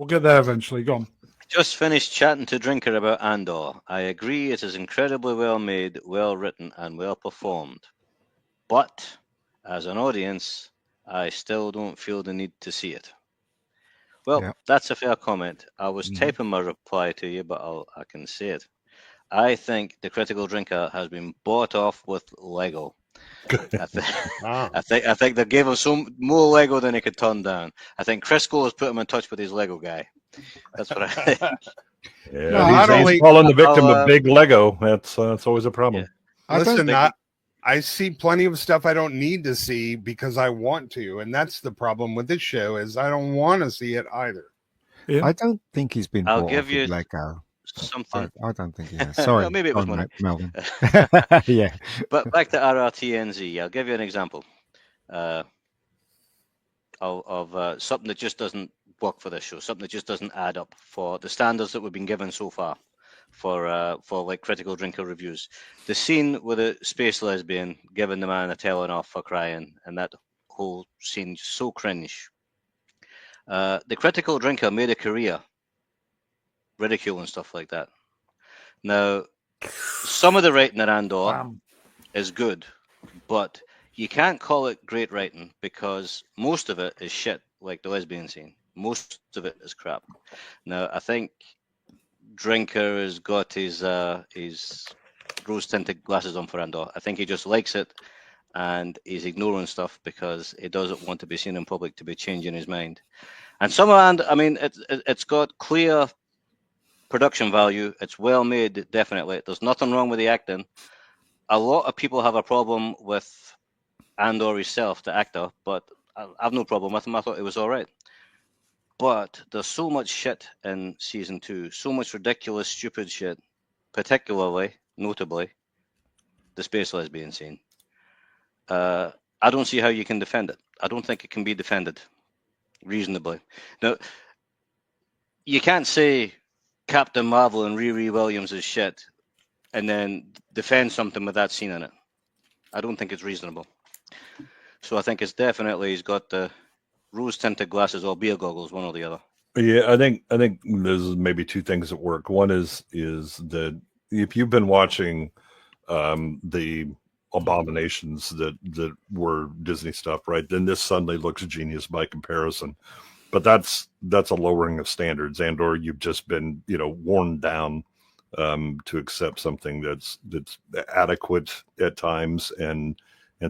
We'll get there eventually. Go on. Just finished chatting to Drinker about Andor. I agree it is incredibly well made, well written, and well performed. But, as an audience, I still don't feel the need to see it. Well, that's a fair comment. I was typing my reply to you, but I can say it. I think the Critical Drinker has been bought off with Lego. I think they gave him some more Lego than he could turn down. I think Crisco has put him in touch with his Lego guy. That's what I think. He's fallen the victim of big Lego. That's always a problem. Yeah. Listen, I see plenty of stuff I don't need to see because I want to, and that's the problem with this show is I don't want to see it either. Yeah. I don't think he's been. I'll give you Lego. Something. I don't think he has. Sorry, well, maybe it was money. Melvin. Yeah. But back to RRTNZ, I'll give you an example of something that just doesn't work for this show, something that just doesn't add up for the standards that we've been given so far for like Critical Drinker reviews. The scene with a space lesbian giving the man a telling off for crying, and that whole scene so cringe. The Critical Drinker made a career ridicule and stuff like that. Now, some of the writing at Andor is good, but you can't call it great writing because most of it is shit, like the lesbian scene. Most of it is crap. Now, I think Drinker has got his rose-tinted glasses on for Andor. I think he just likes it, and he's ignoring stuff because he doesn't want to be seen in public to be changing his mind. And some of I mean, it's got clear production value. It's well made, definitely. There's nothing wrong with the acting. A lot of people have a problem with Andor himself, the actor, but I've no problem with him. I thought it was all right. But there's so much shit in season 2, so much ridiculous, stupid shit, particularly, notably, the space lesbian scene. I don't see how you can defend it. I don't think it can be defended reasonably. Now, you can't say Captain Marvel and Riri Williams is shit and then defend something with that scene in it. I don't think it's reasonable. So I think it's definitely he's got the rose-tinted glasses or beer goggles, one or the other. Yeah, I think there's maybe two things at work. One is that if you've been watching the abominations that were Disney stuff, right, then this suddenly looks genius by comparison. But that's a lowering of standards. Andor, you've just been worn down to accept something that's adequate at times and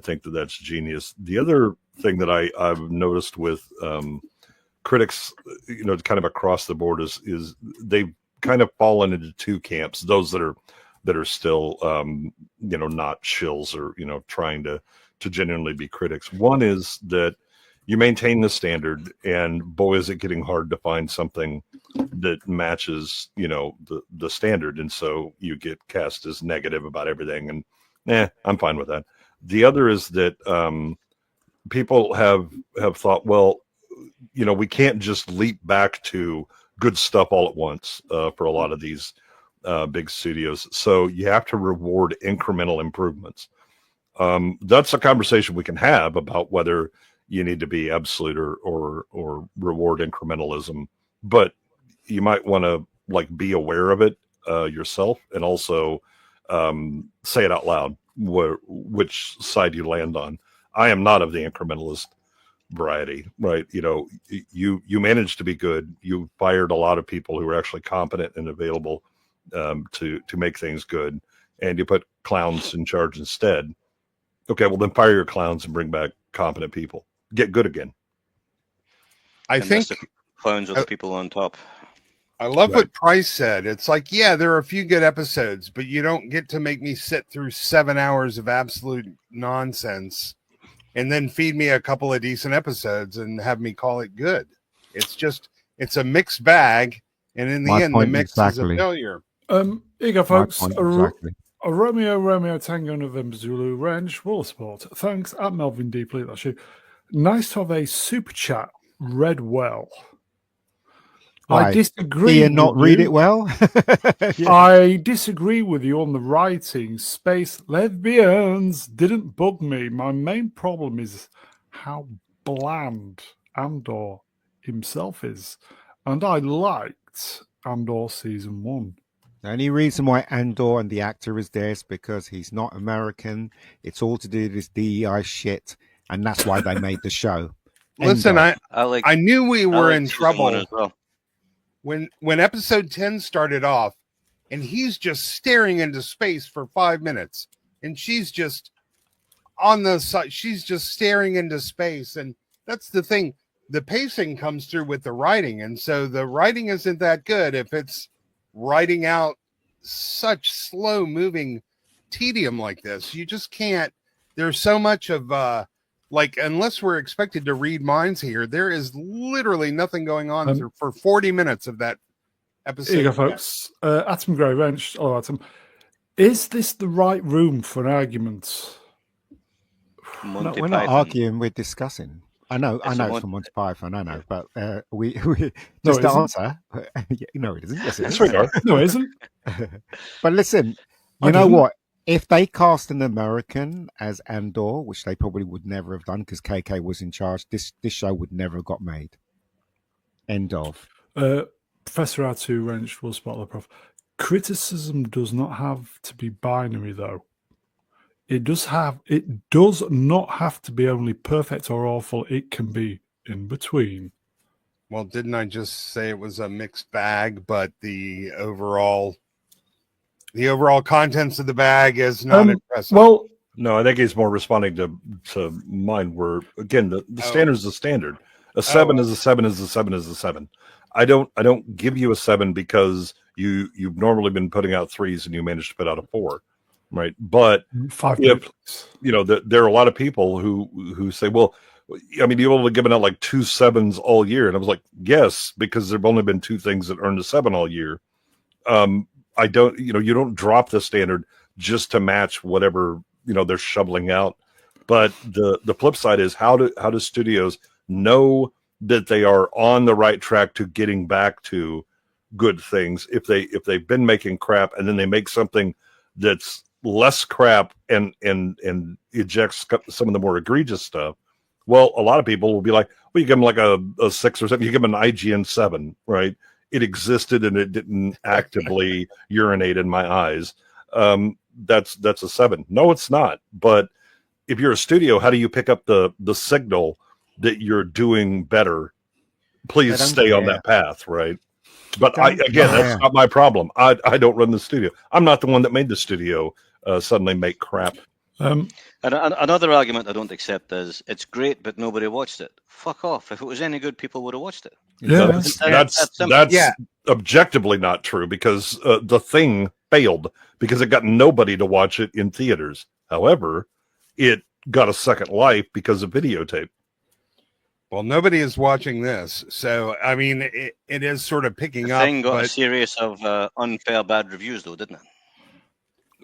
think that that's genius. The other thing that I've noticed with critics, kind of across the board is they've kind of fallen into two camps. Those that are still not shills or trying to genuinely be critics. One is that you maintain the standard, and boy, is it getting hard to find something that matches the standard, and so you get cast as negative about everything. And I'm fine with that. The other is that people have thought, well, we can't just leap back to good stuff all at once for a lot of these big studios. So you have to reward incremental improvements. That's a conversation we can have about whether you need to be absolute or reward incrementalism. But you might want to be aware of it yourself, and also say it out loud which side you land on. I am not of the incrementalist variety, right? You managed to be good. You fired a lot of people who were actually competent and available to make things good, and you put clowns in charge instead. Okay, well then fire your clowns and bring back competent people. Get good again. I think the clowns are the people on top. I love what Price said. It's like, yeah, there are a few good episodes, but you don't get to make me sit through 7 hours of absolute nonsense and then feed me a couple of decent episodes and have me call it good. It's a mixed bag, and in the end, the mix is a failure. Here you go, folks. A Romeo Tango November Zulu Ranch Waller Sport. Thanks at Melvin Deeply. That's you. Nice to have a super chat read well. Right. I disagree. Do you not read it well? I disagree with you on the writing. Space lesbians didn't bug me. My main problem is how bland Andor himself is. and I liked Andor season 1. The only reason why Andor and the actor is there is because he's not American. It's all to do with this DEI shit, and that's why they made the show. Listen, Andor. I knew we were in season trouble 1 as well. when episode 10 started off, and he's just staring into space for 5 minutes, and she's just on the side. She's just staring into space, and that's the thing. The pacing comes through with the writing, and so the writing isn't that good if it's writing out such slow moving tedium like this. You just can't. There's so much of unless we're expected to read minds here, there is literally nothing going on for 40 minutes of that episode. Here you go, folks. Atom Grey Wrench. Oh, Atom. Is this the right room for an argument? No, we're not arguing, we're discussing. I know it's from Monty Python, I know, but we just to answer. No, it isn't. Yes, it is. No, it isn't. But listen, you know what? If they cast an American as Andor, which they probably would never have done because KK was in charge, this show would never have got made. End of. Professor R2 Wrench will spot the prof. Criticism does not have to be binary, though. It does not have to be only perfect or awful. It can be in between. Well, didn't I just say it was a mixed bag, but the overall contents of the bag is not impressive? Well, no, I think he's more responding to mine where, again, the standard is the standard. A 7 is a 7 is a 7 is a 7. I don't give you a 7 because you've normally been putting out 3s and you managed to put out a 4. Right, but there are a lot of people who say, well, I mean, you've only given out like 2 7s all year, and I was like, yes, because there've only been 2 things that earned a 7 all year. I don't, you don't drop the standard just to match whatever they're shoveling out. But the flip side is how do studios know that they are on the right track to getting back to good things if they've been making crap and then they make something that's less crap and ejects some of the more egregious stuff. Well, a lot of people will be like, well, you give them like a 6 or 7, you give them an IGN 7, right? It existed and it didn't actively urinate in my eyes. That's a 7. No, it's not. But if you're a studio, how do you pick up the signal that you're doing better? Please stay on that path, right? But that's not my problem. I don't run the studio. I'm not the one that made the studio suddenly make crap. And another argument I don't accept is it's great, but nobody watched it. Fuck off. If it was any good, people would have watched it. Yeah, that's objectively not true because the thing failed because it got nobody to watch it in theaters. However, it got a second life because of videotape. Well, nobody is watching this, so I mean, it is sort of picking up. The thing got a series of unfair bad reviews, though, didn't it?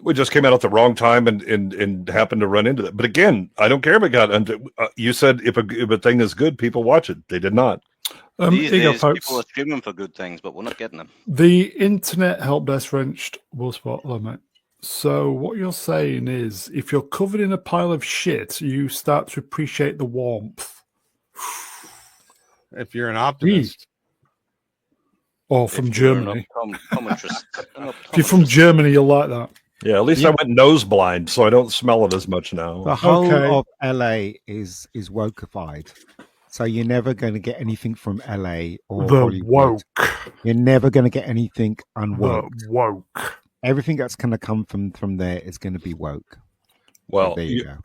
We just came out at the wrong time and happened to run into that. But again, I don't care if it got. You said if a thing is good, people watch it. They did not. These days, people are screaming for good things, but we're not getting them. The internet help desk wrenched will spot limit. So what you're saying is, if you're covered in a pile of shit, you start to appreciate the warmth. If you're an optimist. Or from Germany. If you're from Germany, you'll like that. Yeah, at least I went nose blind, so I don't smell it as much now. The whole of LA is wokeified. So you're never going to get anything from LA or the Hollywood. Woke. You're never going to get anything unwoke. The woke. Everything that's going to come from there is going to be woke. Well,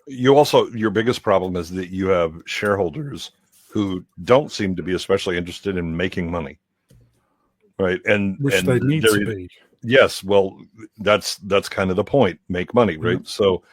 you also, your biggest problem is that you have shareholders who don't seem to be especially interested in making money. Right. Which they need to be. Yes. Well, that's kind of the point. Make money. Right. Mm-hmm. So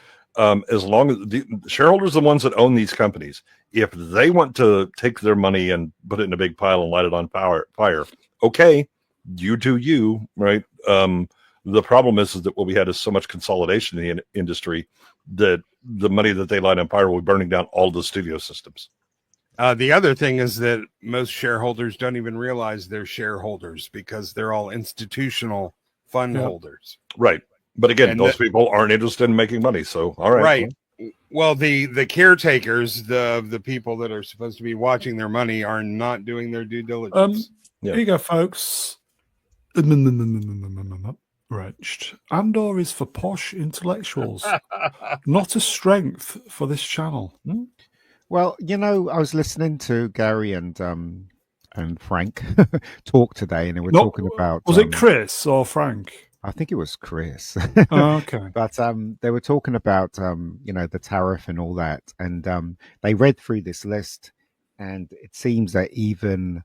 as long as the shareholders are the ones that own these companies, if they want to take their money and put it in a big pile and light it on fire, okay, you do you. Right. The problem is that what we had is so much consolidation in the industry that the money that they light on fire will be burning down all the studio systems. The other thing is that most shareholders don't even realize they're shareholders because they're all institutional fund holders. Right. But again, those people aren't interested in making money. So, all right. Right. Well, the caretakers, the people that are supposed to be watching their money are not doing their due diligence. Yeah. Here you go, folks. Wretched. Andor is for posh intellectuals, not a strength for this channel. Well, I was listening to Gary and Frank talk today, and they were talking about. Was it Chris or Frank? I think it was Chris. Oh, okay. But they were talking about the tariff and all that, and they read through this list, and it seems that even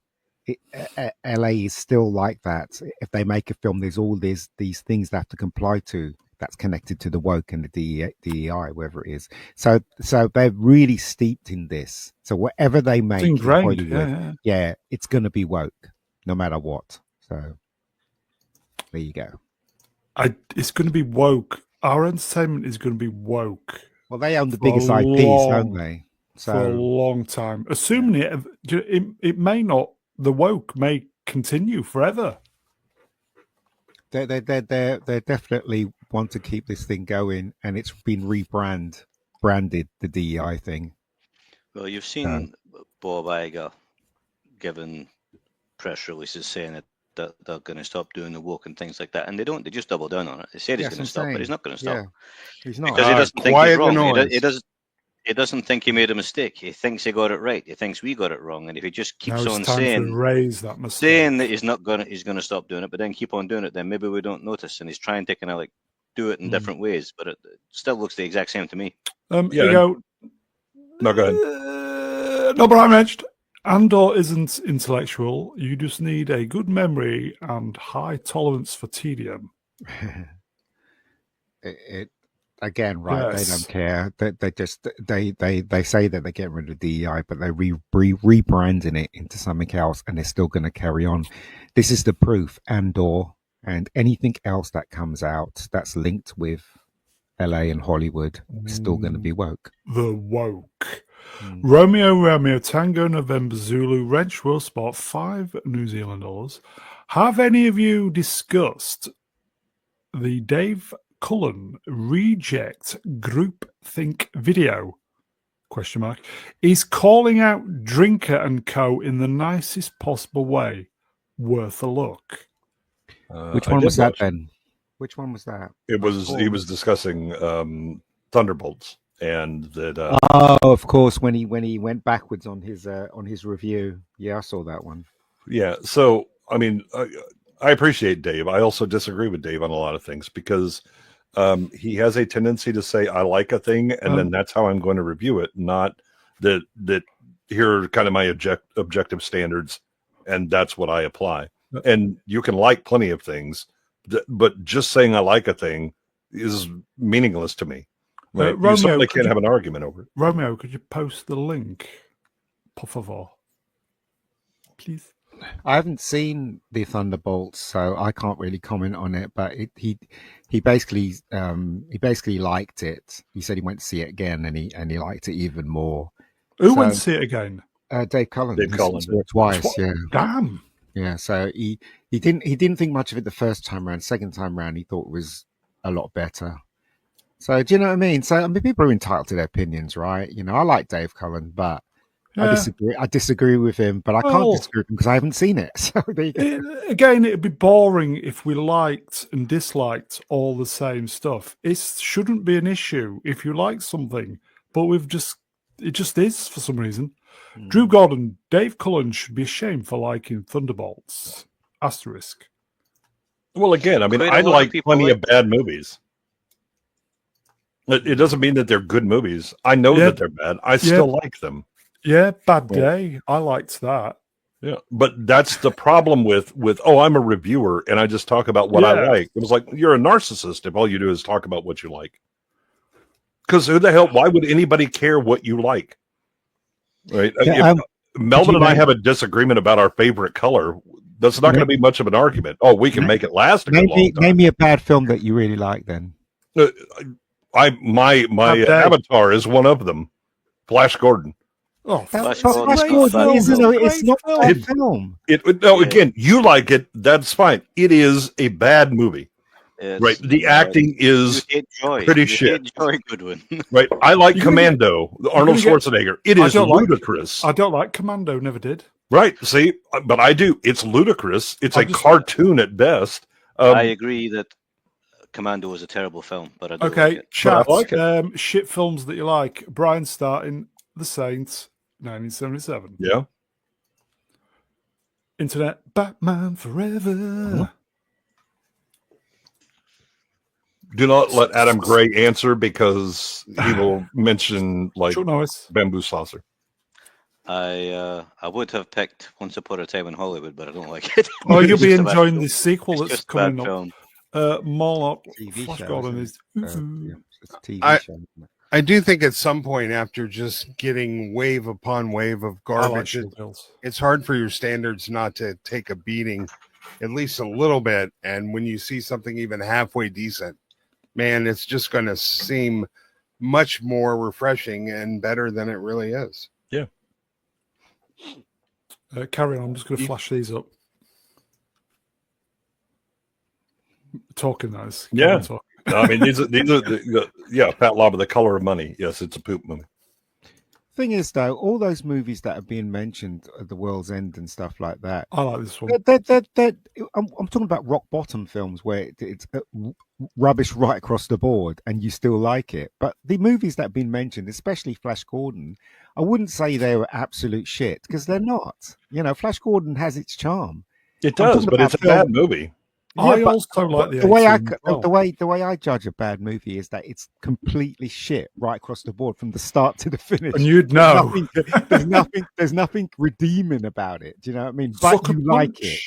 LA is still like that. If they make a film, there's all these things they have to comply to. That's connected to the woke and the DEI, wherever it is. So they're really steeped in this. So whatever they make, It's ingrained, in Hollywood, it's going to be woke, no matter what. So there you go. It's going to be woke. Our entertainment is going to be woke. Well, they own the biggest IPs, don't they? So for a long time, assuming it may not. The woke may continue forever. They definitely want to keep this thing going, and it's been branded the DEI thing. Well, you've seen Bob Iger given press releases saying that they're going to stop doing the woke and things like that, and they don't. They just double down on it. They said he's going to stop, but he's not going to stop. Yeah, he's not. Because he doesn't think he's wrong. Noise. He doesn't think he made a mistake. He thinks he got it right. He thinks we got it wrong. And if he just keeps Now on it's time saying to raise that mistake. saying that he's going to stop doing it, but then keep on doing it, then maybe we don't notice. And he's trying to kind of like do it in different ways, but it still looks the exact same to me. You go. No, go ahead. No, but I mentioned Andor isn't intellectual. You just need a good memory and high tolerance for tedium. Again, right? Yes. They don't care. They just they say that they're getting rid of DEI, but they're rebranding it into something else, and they're still going to carry on. This is the proof. Andor and anything else that comes out that's linked with LA and Hollywood is still going to be woke. The woke. Romeo Tango November Zulu Wrench Will Spot $5 New Zealand dollars. Have any of you discussed the Dave Cullen reject groupthink video? Question mark. He's calling out Drinker and Co in the nicest possible way. Worth a look. Which one was that then? Which one was that? It was he was discussing Thunderbolts, and that. Oh, of course, when he went backwards on his review. Yeah, I saw that one. Yeah, so I mean, I appreciate Dave. I also disagree with Dave on a lot of things because he has a tendency to say I like a thing, and then that's how I'm going to review it. Not that here are kind of my objective standards, and that's what I apply. And you can like plenty of things, but just saying I like a thing is meaningless to me. Right? Romeo, you certainly can't have an argument over it. Romeo, could you post the link, por favor, please? I haven't seen the Thunderbolts, so I can't really comment on it. But he basically liked it. He said he went to see it again, and he liked it even more. Who went to see it again? Dave Cullen. Dave Cullen saw it twice. Yeah. Damn. Yeah. So he didn't think much of it the first time around. Second time around, he thought it was a lot better. So do you know what I mean? So I mean, people are entitled to their opinions, right? I like Dave Cullen, but Yeah. I disagree with him, but I can't disagree with him because I haven't seen it. So there you go. Again, it'd be boring if we liked and disliked all the same stuff. It shouldn't be an issue if you like something, but it just is for some reason. Drew Gordon, Dave Cullen should be ashamed for liking Thunderbolts. Asterisk. Well, again, I mean, Quite a I lot of like people plenty like- of bad movies. It doesn't mean that they're good movies. I know that they're bad. I still like them. Yeah, Bad Day. I liked that. Yeah, but that's the problem with I'm a reviewer and I just talk about what I like. It was like you're a narcissist if all you do is talk about what you like. Because who the hell? Why would anybody care what you like? Right? Yeah, if Melvin and I have a disagreement about our favorite color, that's not going to be much of an argument. Oh, we can make it last a good long time. Name me a bad film that you really like then. My avatar is one of them. Flash Gordon. Oh, Flash Flash Gordon. Gordon it's not a bad It- film. Again, you like it. That's fine. It is a bad movie. Right. The acting is pretty shit. Hate Joy Goodwin. right. I like You're gonna Commando, Arnold you're gonna Schwarzenegger. It I is don't like- ludicrous. I don't like Commando. Never did. Right. See, but I do. It's ludicrous. It's I a just- cartoon at best. I agree that Commando was a terrible film, but I do Okay, like it. chat. But I like it. Shit films that you like. Brian starting The Saints, 1977. Yeah. Internet, Batman Forever. Do not let Adam Gray answer because he will mention like Chuck Norris. bamboo saucer. I would have picked Once Upon a Time in Hollywood, but I don't like it. Oh, you'll It's be just a bad enjoying film. the sequel It's that's just a bad coming up. film. Moloch, TV Flash show, Gordon isn't is. it? Yeah, it's a TV I- show. Isn't it? I do think at some point, after just getting wave upon wave of I like garbage, Shield Hills. it's hard for your standards not to take a beating at least a little bit. And when you see something even halfway decent, man, it's just going to seem much more refreshing and better than it really is. Carry on. I'm just going to flash these up. Talking those. Yeah. I mean, these are yeah, Pat Lobber, The Color of Money. Yes, it's a poop movie. Thing is, though, all those movies that have been mentioned at the World's End and stuff like that, I like this one. I'm talking about rock bottom films where it's rubbish right across the board and you still like it. But the movies that have been mentioned, especially Flash Gordon, I wouldn't say they were absolute shit because they're not. You know, Flash Gordon has its charm. It I'm does, talking but it's a about bad movie. I but also like the the way 18 as well. the way I judge a bad movie is that it's completely shit right across the board from the start to the finish. And you'd know. There's nothing redeeming about it. Do you know what I mean? But Sucker you like Punch. it.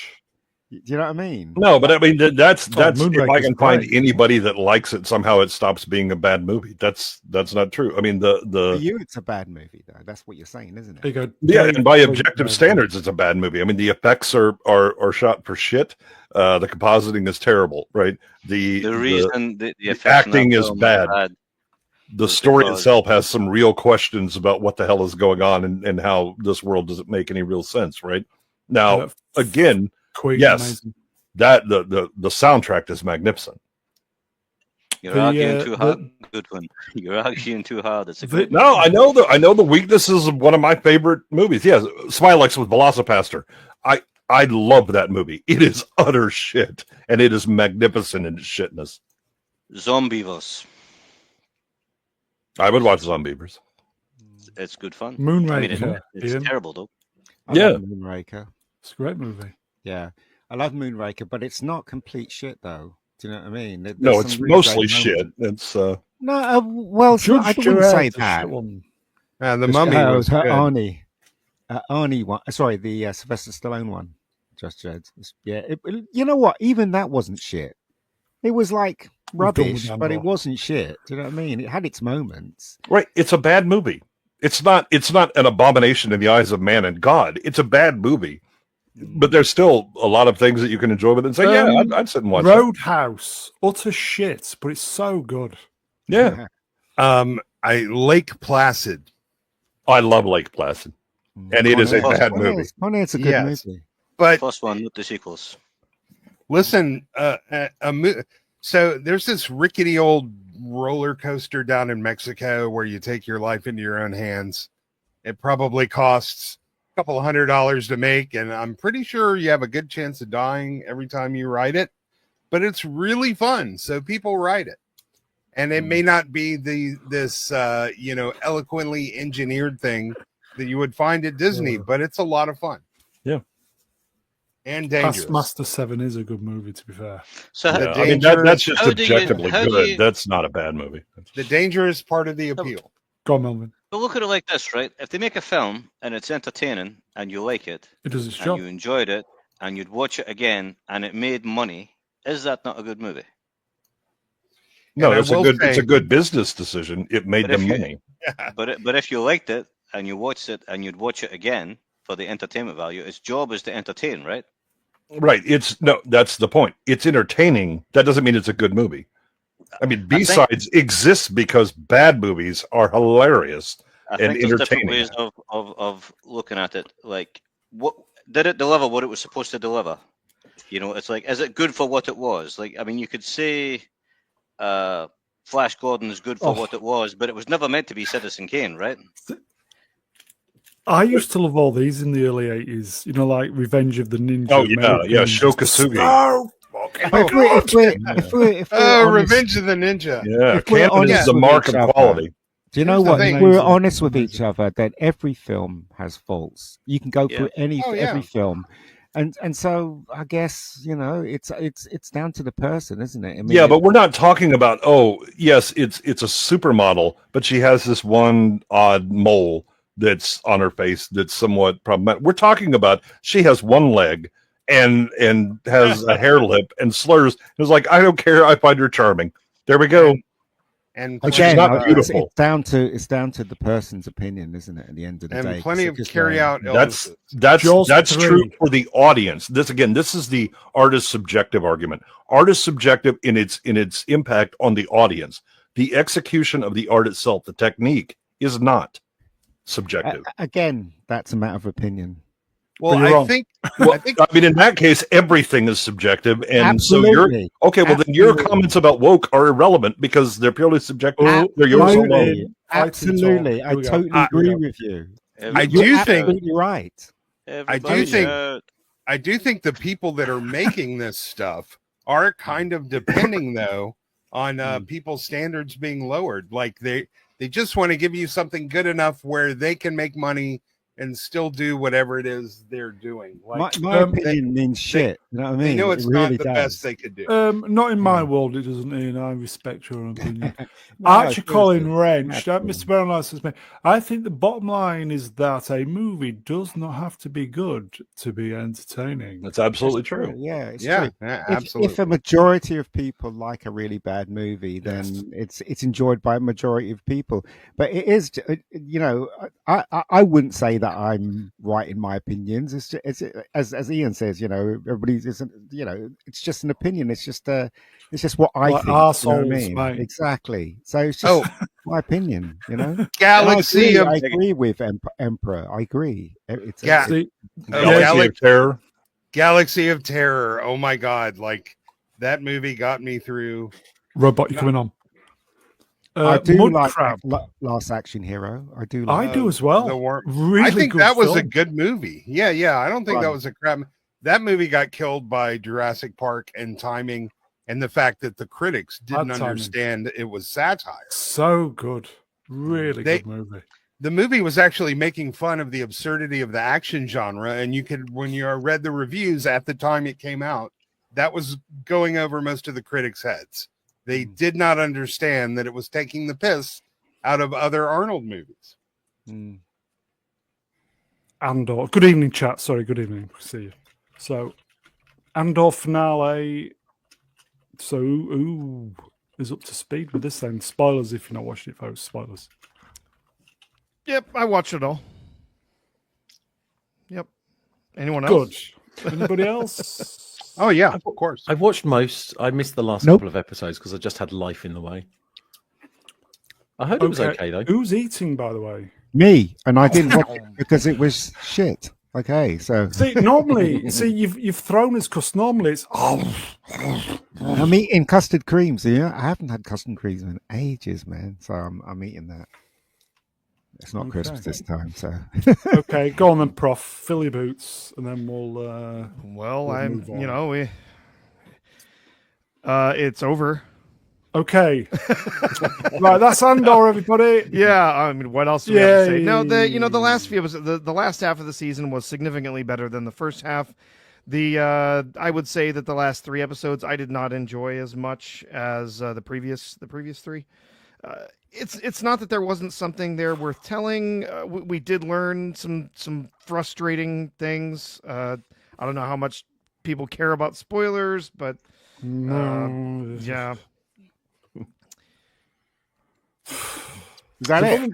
Do you know what I mean? No, but I mean that's if I Moonraker's can find great. anybody that likes it, somehow it stops being a bad movie. That's not true. I mean For the you, it's a bad movie, though. That's what you're saying, isn't There it? you go. yeah, Dave and by Bowie, objective standards, it's a bad movie. I mean the effects are shot for shit. The compositing is terrible, right? The reason the effects in acting that is film bad. are The was story because- itself has some real questions about what the hell is going on and how this world doesn't make any real sense, right? Now, Uh, again, Queen, yes. amazing. that the soundtrack is magnificent. You're The, arguing uh, too hard. Good one. You're arguing too hard. It's a The- great. No, I know the weaknesses of one of my favorite movies. Yes, Smilex with Velocipaster. I love that movie. It is utter shit, and it is magnificent in its shitness. Zombievers. I would watch Zombievers. It's good fun. Moonraker. I mean, it's Ian. terrible though. I Yeah. love Moonraker. It's a great movie. Yeah, I love Moonraker, but it's not complete shit, though. Do you know what I mean? There's No, some it's really mostly great shit. moments. It's No, well, it's not, I wouldn't say that. The Mummy was her good. Arnie one. Sorry, the Sylvester Stallone one. Just Jed. Yeah, you know what? Even that wasn't shit. It was like rubbish, but it Andor. wasn't shit. Do you know what I mean? It had its moments. right. It's a bad movie. It's not an abomination in the eyes of man and God. It's a bad movie. But there's still a lot of things that you can enjoy with it and say, yeah, I'd sit and watch it. Roadhouse. Utter shit, but it's so good. Yeah. Lake Placid. I love Lake Placid. And it is a bad movie. It's a good Yes. movie. But First one, not the sequels. listen, so there's this rickety old roller coaster down in Mexico where you take your life into your own hands. It probably costs a couple $100 to make, and I'm pretty sure you have a good chance of dying every time you ride it. But it's really fun, so people ride it. And it may not be this eloquently engineered thing that you would find at Disney, but it's a lot of fun. Yeah. And dangerous. Taskmaster 7 is a good movie, to be fair. So The Yeah, I mean, danger- that's just How do you- objectively how do good. you- That's not a bad movie. The danger is part of the appeal. Go on, Melvin. but look at it like this, right? If they make a film and it's entertaining and you like it It does its and job. you enjoyed it and you'd watch it again and it made money, is that not a good movie? No, And I it's a will good it's say- a good business decision. It made But if them you- money. But if you liked it and you watched it and you'd watch it again for the entertainment value, its job is to entertain, right? Right. That's the point. It's entertaining. That doesn't mean it's a good movie. I mean, I think- B-sides exist because bad movies are hilarious. I And think there's different entertaining. ways of looking at it. Like, what did it deliver what it was supposed to deliver? You know, it's like, is it good for what it was? Like, I mean, you could say Flash Gordon is good for Oh. what it was, but it was never meant to be Citizen Kane, right? I used to love all these in the early 80s. You know, like Revenge of the Ninja. Oh, yeah, yeah, American. Shokasugi. So fucking If we're honest- Revenge of the Ninja. Yeah, If we're canon is honest the with mark each of other- quality. Do you know Here's the what? thing. If we're Amazing. honest with each Amazing. other, then every film has faults. You can go through every film, and so I guess it's down to the person, isn't it? I mean, Yeah, but we're not talking about, oh, yes, it's a supermodel, but she has this one odd mole that's on her face that's somewhat problematic. We're talking about she has one leg and has a hair lip and slurs. It's like, I don't care. I find her charming. There we go. And She's again, not beautiful. it's down to the person's opinion, isn't it? At the end of the day, and plenty of Just carry out That's Jaws that's 3. true for the audience. This is the artist's subjective argument. Art is subjective in its impact on the audience. The execution of the art itself, the technique, is not subjective. Again, that's a matter of opinion. Well, But you're I wrong. think Well, I think I mean, in that case, everything is subjective, and so Absolutely. okay. Well, then your Absolutely. comments about woke are irrelevant because they're purely subjective. They're yours alone. Absolutely. Fighting Absolutely. talk. I Here we go. totally agree with you. I You're do think absolutely right. I do think the people that are making this stuff are kind of depending though on people's standards being lowered. Like they just want to give you something good enough where they can make money and still do whatever it is they're doing. Like My opinion means shit. You know what I mean? they know it's It really not the does. best they could do. Not in my world, it doesn't, Ian. I respect your opinion. No, Actually, Colin seriously. Wrench, Absolutely. Mr. Brownline says, I think the bottom line is that a movie does not have to be good to be entertaining. That's absolutely It's true. Yeah, it's Yeah, true. yeah, If absolutely. a majority of people like a really bad movie, then it's enjoyed by a majority of people. But it is, I wouldn't say that I'm right in my opinions. It's as Ian says, everybody's isn't. It's just an opinion. It's just what I Like think. You know what I arseholes, mean? mate. Exactly. So it's just my opinion. Galaxy I of agree with Emperor. I agree. It's Yeah. See, Galaxy of Terror. Galaxy of Terror. Oh my God. Like that movie got me through. Robot, you coming on? I do Mud like Crab. Last Action Hero. I do I like. do as well. The worm. Really I think good that was a film. good movie. Yeah. I don't think that Right. was a crap. That movie got killed by Jurassic Park and timing and the fact that the critics didn't Bad timing. understand it was satire. So good. Really They- good movie. The movie was actually making fun of the absurdity of the action genre. And you could, when you read the reviews at the time it came out, that was going over most of the critics' heads. They did not understand that it was taking the piss out of other Arnold movies. Mm. Andor. Good evening, chat. Sorry, good evening. See you. So, Andor finale. So, who is up to speed with this then? Spoilers if you're not watching it, folks. Spoilers. Yep, I watched it all. Yep. Anyone else? Good. Anybody else? Oh, yeah, of course. I've watched most. I missed the last Nope. couple of episodes because I just had life in the way. I heard it was okay though. Who's eating, by the way? Me, and I didn't watch it because it was shit. Okay, so See, normally, you've thrown us because normally it's I'm eating custard creams. Yeah, I haven't had custard creams in ages, man. So I'm eating that. It's not Okay. Christmas this time, so okay. Go on then, Prof. Fill your boots, and then we'll. Well, We'll I'm. move on. You know, it's over. Okay. Right, that's Andor, everybody. Yeah, I mean, what else do we have to say? No, Yay. the last few episodes, the last half of the season was significantly better than the first half. I would say that the last 3 episodes I did not enjoy as much as the previous 3. It's not that there wasn't something there worth telling. We did learn some frustrating things. I don't know how much people care about spoilers, but No. yeah. is that it?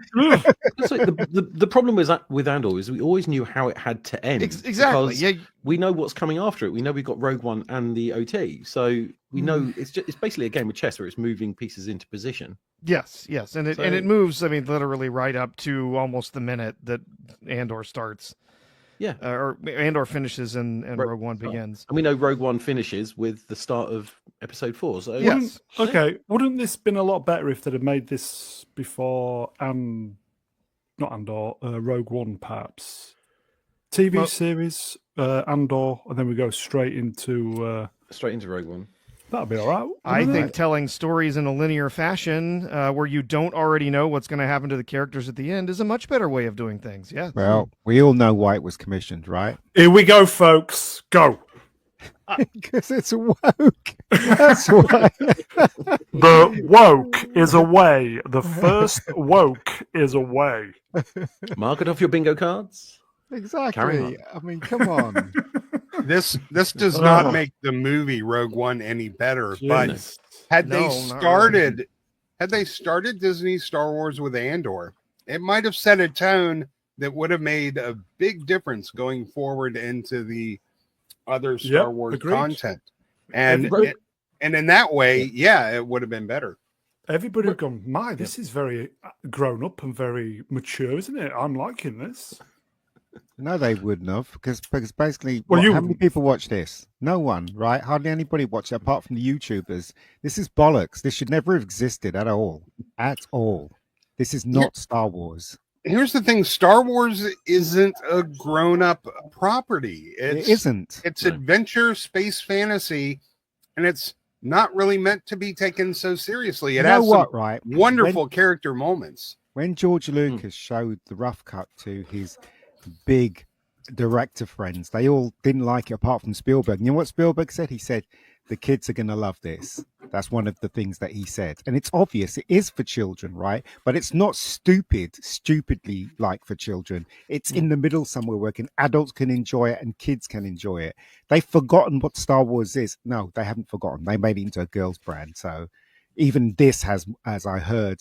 That's like the problem with Andor is we always knew how it had to end. Exactly. because Yeah. we know what's coming after it. We know we've got Rogue One and the OT, so we know it's basically a game of chess where it's moving pieces into position. Yes, and So- it moves. I mean, literally right up to almost the minute that Andor starts. Yeah. Or Andor finishes and Rogue One begins. And we know Rogue One finishes with the start of Episode 4. So Yes. Okay, wouldn't this been a lot better if they'd have made this before not Andor, Rogue One, perhaps. TV series, Andor, and then we go straight into Rogue One. That'll be all right. I think telling stories in a linear fashion where you don't already know what's going to happen to the characters at the end is a much better way of doing things. Yeah. Well, we all know why it was commissioned, right? Here we go, folks. Go. Because it's woke. That's why. The woke is away. The first woke is away. Mark it off your bingo cards. Carry Exactly. on. I mean, come on. This does not make the movie Rogue One any better. But Jeez. had No, they not started, Disney Star Wars with Andor, it might have set a tone that would have made a big difference going forward into the other Star Wars agreed. content. And Rogue- and in that way, yeah, it would have been better. Everybody have gone, my, this is very grown up and very mature, isn't it? I'm liking this. No, they wouldn't have, because basically, Well, you how many wouldn't. people watch this? No one, right? Hardly anybody watch it apart from the YouTubers. This is bollocks. This should never have existed at all. At all. This is not Star Wars. Here's the thing: Star Wars isn't a grown-up property. It isn't. It's No. adventure, space fantasy, and it's not really meant to be taken so seriously. It You know has what, some right? wonderful character moments. When George Lucas showed the rough cut to his big director friends, they all didn't like it apart from Spielberg. You know what Spielberg said? He said, the kids are going to love this. That's one of the things that he said. And it's obvious it is for children, right? But it's not stupidly like for children. It's in the middle somewhere where adults can enjoy it and kids can enjoy it. They've forgotten what Star Wars is. No, they haven't forgotten. They made it into a girl's brand. So even this has, as I heard,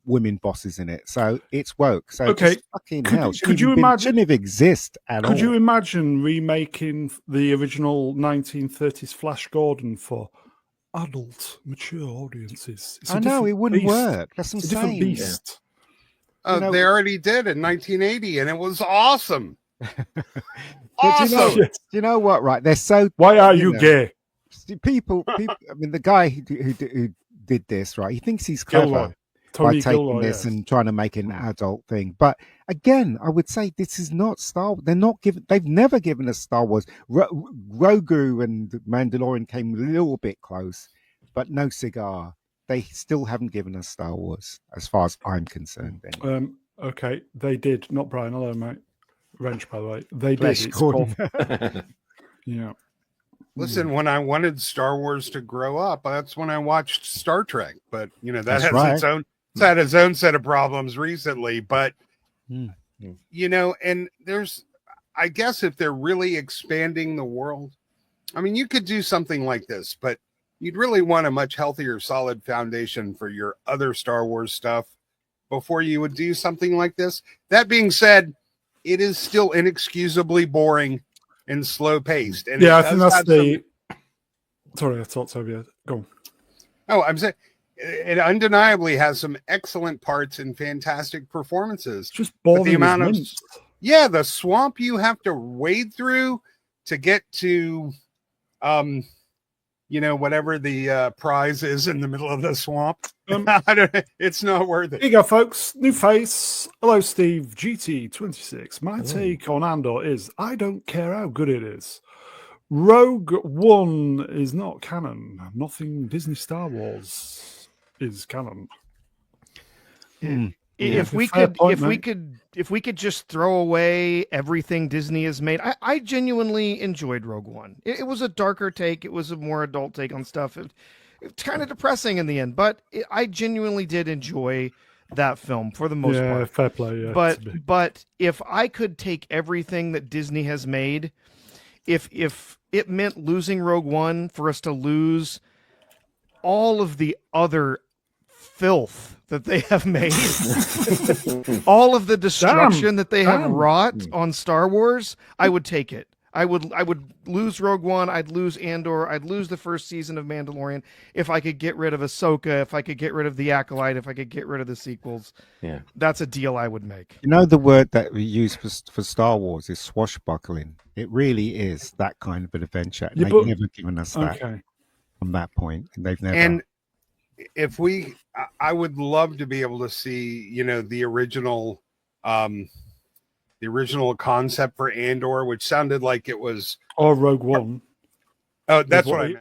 women bosses in it. So it's woke. So Okay. just fucking Could- hell. could you imagine- Shouldn't have exist at all. Could you imagine remaking the original 1930s Flash Gordon for adult, mature audiences? It's a I know different it wouldn't beast. work. That's what It's a I'm different saying. beast. You know- They already did in 1980, and it was awesome. But Awesome. do you know what? Right? They're so Why are you know, gay? people. I mean, the guy who did this, right? He thinks he's clever Gilroy. by Tony taking Gilroy, this yes. and trying to make it an adult thing. But again, I would say this is not Star. They're not given. They've never given us Star Wars. Grogu and Mandalorian came a little bit close, but no cigar. They still haven't given us Star Wars, as far as I'm concerned. Anyway. Okay, they did. Not Brian. Hello, mate. Wrench, by the way. They Flesh did. It's Gordon. called- yeah. Listen, when I wanted Star Wars to grow up, that's when I watched Star Trek. But that That's has right. its own. It's had its own set of problems recently. But Mm. and there's, I guess, if they're really expanding the world, I mean, you could do something like this, but you'd really want a much healthier, solid foundation for your other Star Wars stuff before you would do something like this. That being said, it is still inexcusably boring and slow paced. And Yeah, it I think does that's have some- the. Sorry, I talked over you. Go on. Oh, I'm saying it undeniably has some excellent parts and fantastic performances. It's just But boring. the amount of as mints. the swamp you have to wade through to get to whatever the prize is in the middle of the swamp. It's not worth Here it. you go, folks. New face. Hello, Steve. GT26. My take on Andor is I don't care how good it is. Rogue One is not canon. Nothing Disney Star Wars is canon. If we fair could, point, mate. if we could just throw away everything Disney has made, I genuinely enjoyed Rogue One. It was a darker take. It was a more adult take on stuff. It's kind of depressing in the end, but I genuinely did enjoy that film for the most Yeah, part. fair play. Yeah, But if I could take everything that Disney has made, if it meant losing Rogue One for us to lose all of the other filth that they have made, all of the destruction that they have wrought on Star Wars, I would take it. I would lose Rogue One. I'd lose Andor. I'd lose the first season of Mandalorian if I could get rid of Ahsoka. If I could get rid of the Acolyte. If I could get rid of the sequels. Yeah. That's a deal I would make. You know, the word that we use for Star Wars is swashbuckling. It really is that kind of an adventure. And Yeah, they've but- never given us that okay. from that point. And they've never. And if I would love to be able to see, the original the original concept for Andor, which sounded like it was Or Rogue One. Oh, that's With what I he- meant.